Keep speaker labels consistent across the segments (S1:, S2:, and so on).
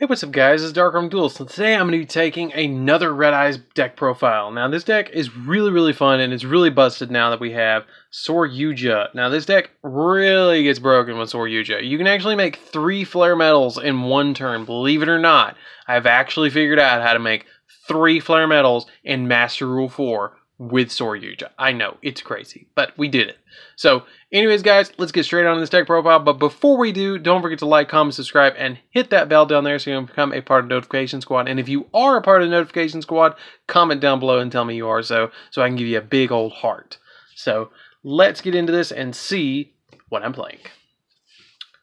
S1: Hey, what's up guys, it's DarkArmedDuelist, and today I'm going to be taking another Red Eyes deck profile. Now this deck is really fun, and it's really busted now that we have Yugioh. Now this deck really gets broken with Yugioh. You can actually make 3 flare metals in one turn, believe it or not. I've actually figured out how to make 3 flare metals in Master Rule 4 with Yugioh. I know, it's crazy, but we did it. So, anyways guys, let's get straight on this deck profile, but before we do, don't forget to like, comment, subscribe, and hit that bell down there so you can become a part of the Notification Squad. And if you are a part of the Notification Squad, comment down below and tell me you are so I can give you a big old heart. So, let's get into this and see what I'm playing.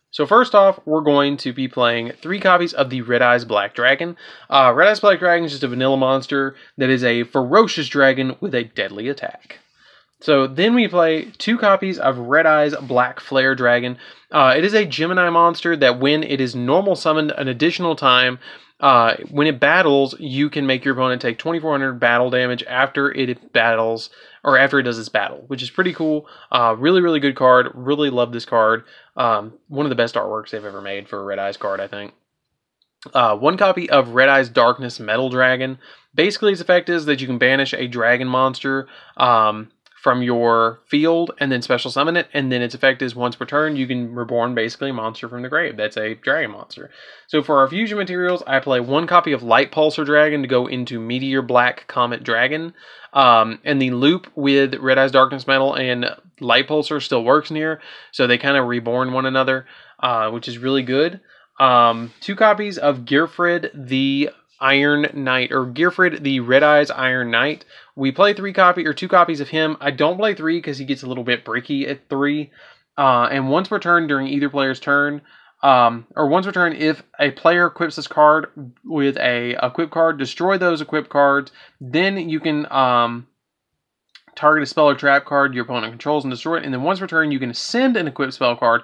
S1: So first off, we're going to be playing 3 copies of the Red Eyes Black Dragon. Red Eyes Black Dragon is just a vanilla monster that is a ferocious dragon with a deadly attack. So then we play 2 copies of Red Eyes Black Flare Dragon. It is a Gemini monster that when it is normal summoned an additional time, when it battles, you can make your opponent take 2400 battle damage after it battles, or after it does its battle, which is pretty cool. Really good card. Really love this card. One of the best artworks they've ever made for a Red Eyes card, I think. 1 copy of Red Eyes Darkness Metal Dragon. Basically, its effect is that you can banish a dragon monster from your field and then special summon it, and then its effect is once per turn you can reborn basically a monster from the grave. That's a dragon monster. So for our fusion materials, I play 1 copy of Light Pulsar Dragon to go into Meteor Black Comet Dragon, and the loop with Red Eyes Darkness Metal and Light Pulsar still works in here, so they kind of reborn one another, which is really good. 2 copies of Gearfried the Iron Knight, or Gearfried the Red Eyes Iron Knight. We play 2 copies of him. I don't play 3 because he gets a little bit bricky at 3. And once per turn during either player's turn, or once per turn if a player equips this card with a equip card, destroy those equipped cards. Then you can target a spell or trap card your opponent controls and destroy it. And then once per turn you can send an equipped spell card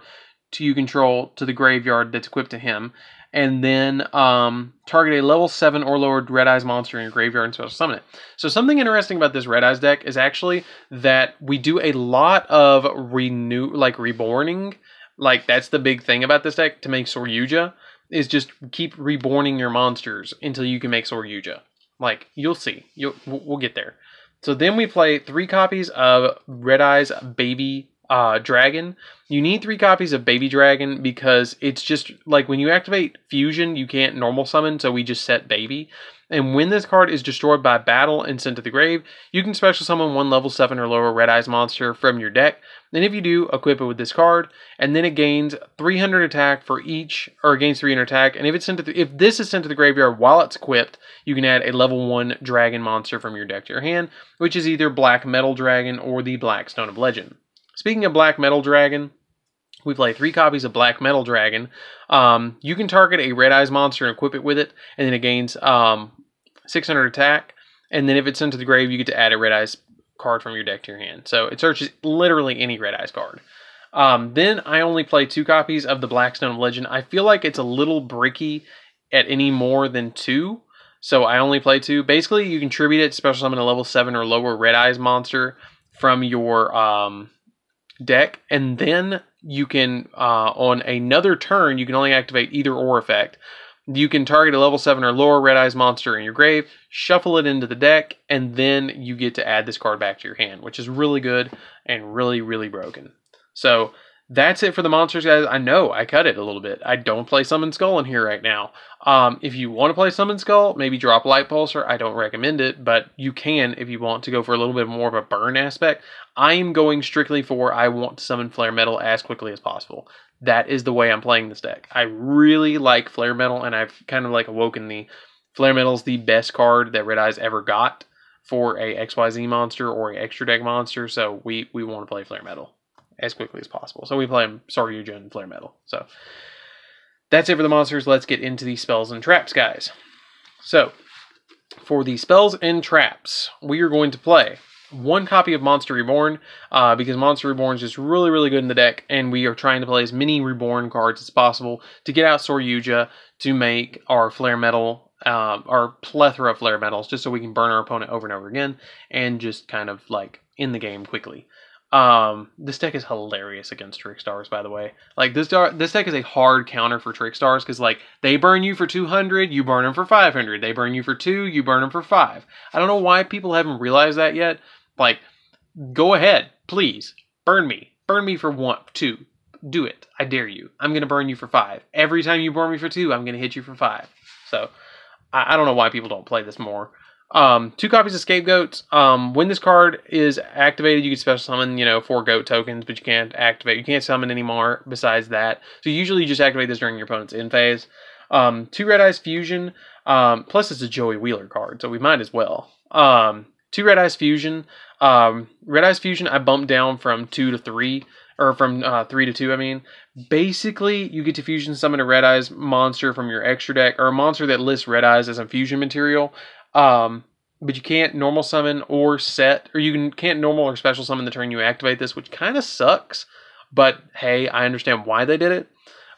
S1: you control to the graveyard that's equipped to him. And then target a level 7 or lower Red Eyes monster in your graveyard and special summon it. So something interesting about this Red Eyes deck is actually that we do a lot of reborning. Like, that's the big thing about this deck to make Yugioh, is just keep reborning your monsters until you can make Yugioh. Like, you'll see. We'll get there. So then we play 3 copies of Red Eyes Baby Dragon. You need 3 copies of Baby Dragon because it's just like when you activate Fusion, you can't normal summon, so we just set Baby. And when this card is destroyed by battle and sent to the grave, you can special summon 1 level 7 or lower Red Eyes monster from your deck. And if you do, equip it with this card, and then it gains 300 attack for each, or it gains 300 attack. And if it's sent to if this is sent to the graveyard while it's equipped, you can add a level 1 dragon monster from your deck to your hand, which is either Black Metal Dragon or the Black Stone of Legend. Speaking of Black Metal Dragon, we play 3 copies of Black Metal Dragon. You can target a Red Eyes monster and equip it with it, and then it gains 600 attack. And then if it's sent to the grave, you get to add a Red Eyes card from your deck to your hand. So it searches literally any Red Eyes card. Then I only play 2 copies of the Black Stone of Legend. I feel like it's a little bricky at any more than 2, so I only play 2. Basically, you contribute it to special summon a level 7 or lower Red Eyes monster from your deck, and then you can on another turn you can only activate either or effect. You can target a level 7 or lower Red Eyes monster in your grave, shuffle it into the deck, and then you get to add this card back to your hand, which is really good and really broken. So that's it for the monsters, guys. I know I cut it a little bit. I don't play Summon Skull in here right now. If you want to play Summon Skull, maybe drop Light Pulsar. I don't recommend it, but you can if you want to go for a little bit more of a burn aspect. I am going strictly for I want to summon Flare Metal as quickly as possible. That is the way I'm playing this deck. I really like Flare Metal, and I've kind of like awoken the Flare Metal is the best card that Red Eyes ever got for a XYZ monster or an extra deck monster, so we want to play Flare Metal as quickly as possible. So we play Yugioh and Flare Metal. So that's it for the monsters. Let's get into the spells and traps, guys. So for the spells and traps, we are going to play 1 copy of Monster Reborn, because Monster Reborn is just really good in the deck, and we are trying to play as many Reborn cards as possible to get out Yugioh to make our Flare Metal, our plethora of Flare Metals, just so we can burn our opponent over and over again, and just kind of like end the game quickly. This deck is hilarious against Trick Stars, by the way. Like, this deck is a hard counter for Trick Stars, because, like, they burn you for 200, you burn them for 500. They burn you for 2, you burn them for 5. I don't know why people haven't realized that yet. Like, go ahead, please. Burn me. Burn me for 1, 2. Do it. I dare you. I'm going to burn you for 5. Every time you burn me for 2, I'm going to hit you for 5. So, I don't know why people don't play this more. 2 copies of Scapegoats. When this card is activated, you can special summon, 4 goat tokens, but you can't activate. You can't summon anymore besides that. So usually you just activate this during your opponent's end phase. 2 Red Eyes Fusion. Plus it's a Joey Wheeler card, so we might as well. 2 Red Eyes Fusion. Red Eyes Fusion I bumped down from 2 to 3. Or from 3 to 2, I mean. Basically, you get to fusion summon a Red Eyes monster from your extra deck, or a monster that lists Red Eyes as a fusion material. But you can't normal summon or set, or you can't normal or special summon the turn you activate this, which kind of sucks. But hey, I understand why they did it.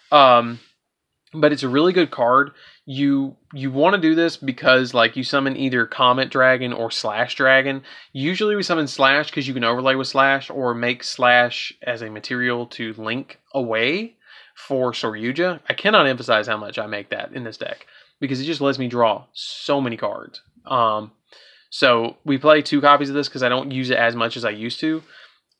S1: But it's a really good card. You want to do this because, like, you summon either Comet Dragon or Slash Dragon. Usually we summon Slash because you can overlay with Slash, or make Slash as a material to link away for Yugioh. I cannot emphasize how much I make that in this deck, because it just lets me draw so many cards. So we play 2 copies of this because I don't use it as much as I used to.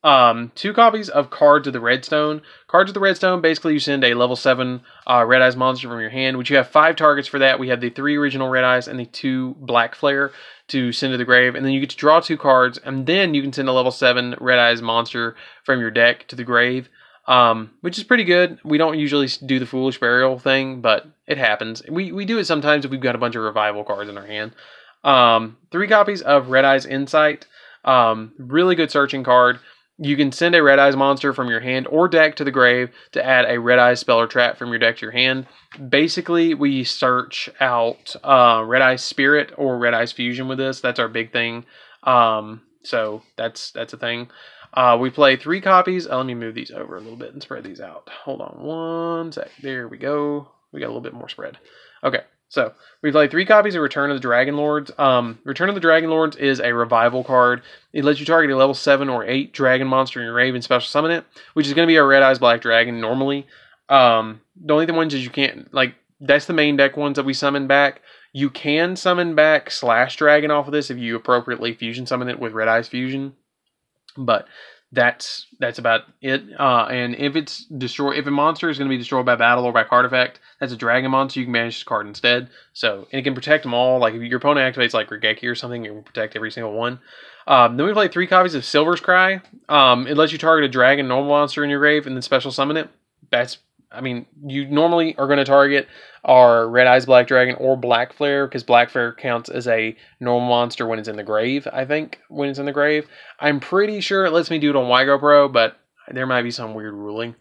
S1: 2 copies of Cards of the Redstone. Cards of the Redstone, basically you send a level 7 Red Eyes monster from your hand, which you have 5 targets for that. We have the 3 original Red Eyes and the 2 Black Flare to send to the grave. And then you get to draw 2 cards, and then you can send a level 7 Red Eyes monster from your deck to the grave. Which is pretty good. We don't usually do the Foolish Burial thing, but it happens. We do it sometimes if we've got a bunch of revival cards in our hand. 3 copies of Red Eyes Insight. Really good searching card. You can send a Red Eyes monster from your hand or deck to the grave to add a Red Eyes spell or trap from your deck to your hand. Basically, we search out Red Eyes Spirit or Red Eyes Fusion with this. That's our big thing. So that's a thing. We play 3 copies. Let me move these over a little bit and spread these out. Hold on one sec. There we go. We got a little bit more spread. Okay, so we play 3 copies of Return of the Dragon Lords. Return of the Dragon Lords is a revival card. It lets you target a level 7 or 8 dragon monster in your grave and special summon it, which is going to be a Red Eyes Black Dragon normally. The only ones is you can't, like, that's the main deck ones that we summon back. You can summon back Slash Dragon off of this if you appropriately fusion summon it with Red Eyes Fusion. But that's about it. And if it's destroyed, if a monster is going to be destroyed by battle or by card effect, that's a dragon monster, you can banish this card instead. So, and it can protect them all. Like if your opponent activates like Regeki or something, it will protect every single one. Then we play 3 copies of Silver's Cry. It lets you target a dragon normal monster in your grave and then special summon it. That's, I mean, you normally are going to target our Red Eyes Black Dragon or Black Flare, because Black Flare counts as a normal monster when it's in the grave, I think, when it's in the grave. I'm pretty sure it lets me do it on Yugioh Pro, but there might be some weird ruling.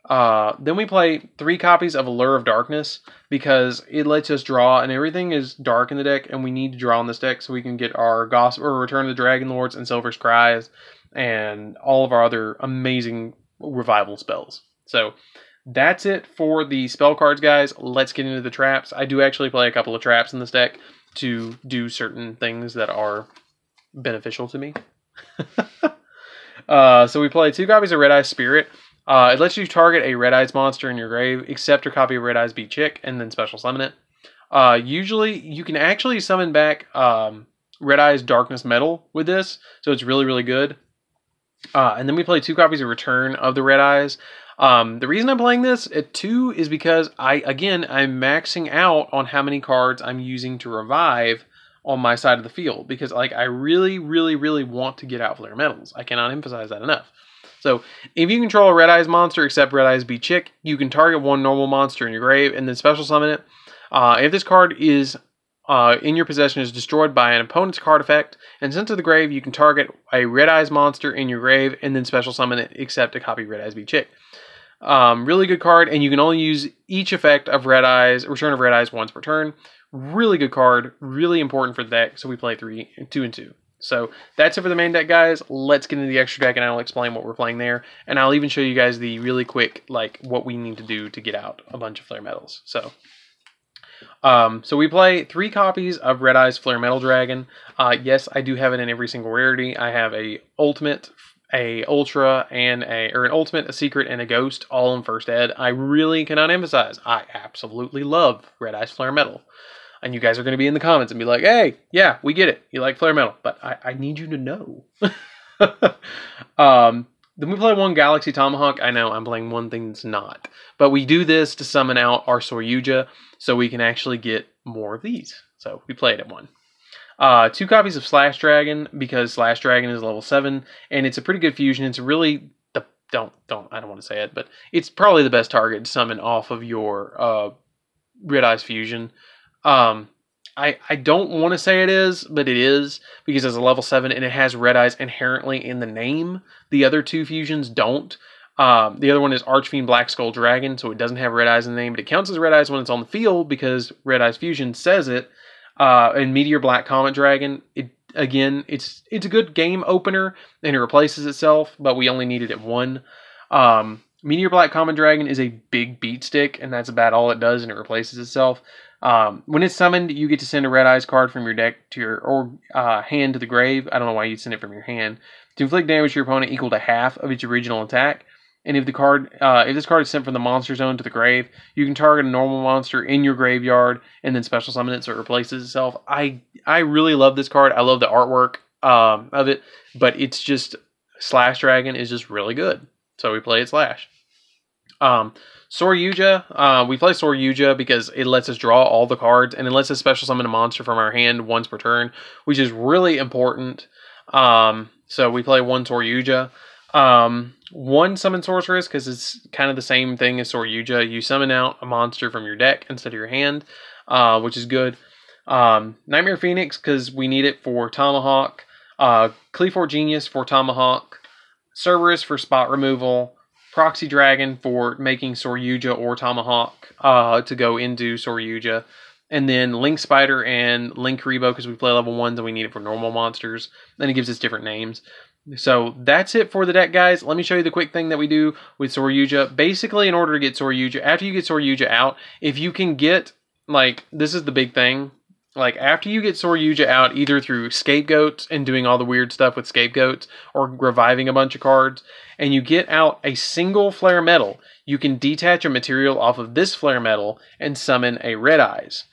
S1: Then we play 3 copies of Allure of Darkness, because it lets us draw, and everything is dark in the deck, and we need to draw on this deck so we can get our Gospel or Return of the Dragon Lords and Silver's Cries, and all of our other amazing revival spells. So that's it for the spell cards, guys. Let's get into the traps. I do actually play a couple of traps in this deck to do certain things that are beneficial to me. So we play 2 copies of Red Eyes Spirit. It lets you target a Red Eyes monster in your grave, except your copy of Red Eyes Be Chick, and then special summon it. Usually, you can actually summon back Red Eyes Darkness Metal with this, so it's really, really good. And then we play 2 copies of Return of the Red Eyes. The reason I'm playing this at 2 is because I'm maxing out on how many cards I'm using to revive on my side of the field, because like I really, really, really want to get out Flare Metals. I cannot emphasize that enough. So if you control a Red Eyes monster except Red Eyes Be Chick, you can target 1 normal monster in your grave and then special summon it. If this card is in your possession is destroyed by an opponent's card effect and sent to the grave, you can target a Red Eyes monster in your grave and then special summon it except a copy of Red Eyes Be Chick. Really good card, and you can only use each effect of Red Eyes, Return of Red Eyes, once per turn. Really good card, really important for the deck, so we play 2 and 2. So that's it for the main deck, guys. Let's get into the extra deck, and I'll explain what we're playing there, and I'll even show you guys the really quick, like, what we need to do to get out a bunch of Flare Metals. So we play 3 copies of Red Eyes Flare Metal Dragon. Yes, I do have it in every single rarity. I have a Ultimate a ultra, and an ultimate, a secret, and a ghost, all in first ed. I really cannot emphasize, I absolutely love Red Eyes Flare Metal. And you guys are going to be in the comments and be like, hey, yeah, we get it. You like Flare Metal. But I need you to know. Then we play one Galaxy Tomahawk. I know I'm playing one thing that's not. But we do this to summon out our Yugioh so we can actually get more of these. So we play it at 1. 2 copies of Slash Dragon because Slash Dragon is level 7. And it's a pretty good fusion. It's really, I don't want to say it, but it's probably the best target to summon off of your Red Eyes fusion. I don't want to say it is, but it is, because it's a level 7 and it has Red Eyes inherently in the name. The other 2 fusions don't. The other one is Archfiend Black Skull Dragon, so it doesn't have Red Eyes in the name, but it counts as Red Eyes when it's on the field because Red Eyes fusion says it. And Meteor Black Comet Dragon, it's a good game opener and it replaces itself, but we only need it at 1. Meteor Black Comet Dragon is a big beat stick, and that's about all it does, and it replaces itself. When it's summoned, you get to send a Red Eyes card from your deck to your hand to the grave. I don't know why you'd send it from your hand to inflict damage to your opponent equal to half of its original attack. And if this card is sent from the monster zone to the grave, you can target a normal monster in your graveyard and then special summon it so it replaces itself. I really love this card. I love the artwork of it, but it's just Slash Dragon is just really good. So we play it Slash. Yugioh, we play Yugioh because it lets us draw all the cards and it lets us special summon a monster from our hand once per turn, which is really important. So we play 1 Yugioh. 1 Summon Sorceress because it's kind of the same thing as Yugioh. You summon out a monster from your deck instead of your hand, which is good. Nightmare Phoenix because we need it for Tomahawk. Cleafor Genius for Tomahawk. Cerberus for spot removal. Proxy Dragon for making Yugioh or Tomahawk to go into Yugioh. And then Link Spider and Link Rebo because we play level 1s and we need it for normal monsters. Then it gives us different names. So that's it for the deck, guys. Let me show you the quick thing that we do with Yugioh. Basically, in order to get Yugioh, after you get Yugioh out, if you can get, like, this is the big thing. Like, after you get Yugioh out, either through Scapegoats and doing all the weird stuff with Scapegoats, or reviving a bunch of cards, and you get out a single Flare Metal, you can detach a material off of this Flare Metal and summon a Red Eyes.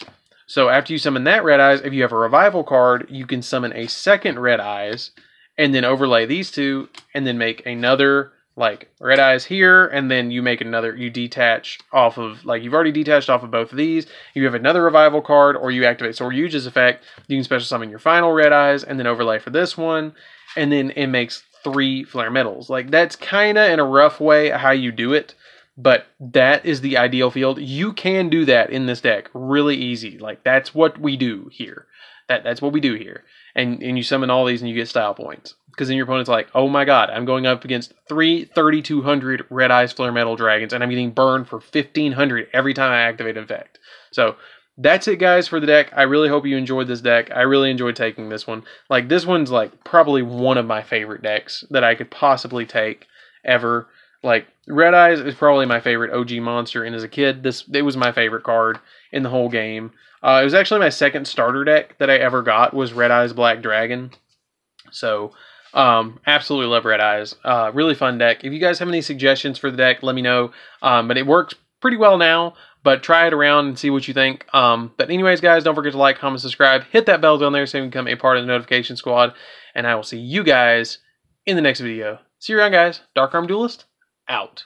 S1: So after you summon that Red Eyes, if you have a revival card, you can summon a second Red Eyes, and then overlay these 2, and then make another, like, Red Eyes here, and then you make another, you detach off of, like, you've already detached off of both of these. You have another revival card, or you activate Yugioh's effect, you can special summon your final Red Eyes, and then overlay for this one, and then it makes 3 Flare Metals. Like, that's kind of in a rough way how you do it, but that is the ideal field. You can do that in this deck really easy. Like, that's what we do here. That's what we do here. And you summon all these and you get style points. Because then your opponent's like, oh my god, I'm going up against 3 3,200 Red Eyes Flare Metal Dragons, and I'm getting burned for 1,500 every time I activate an effect. So that's it, guys, for the deck. I really hope you enjoyed this deck. I really enjoyed taking this one. Like, this one's, like, probably one of my favorite decks that I could possibly take ever. Like, Red Eyes is probably my favorite OG monster, and as a kid, it was my favorite card in the whole game. It was actually my second starter deck that I ever got was Red Eyes Black Dragon. So, absolutely love Red Eyes. Really fun deck. If you guys have any suggestions for the deck, let me know. But it works pretty well now, but try it around and see what you think. But anyways, guys, don't forget to like, comment, subscribe. Hit that bell down there so you can become a part of the notification squad. And I will see you guys in the next video. See you around, guys. DarkArmedDuelist, out.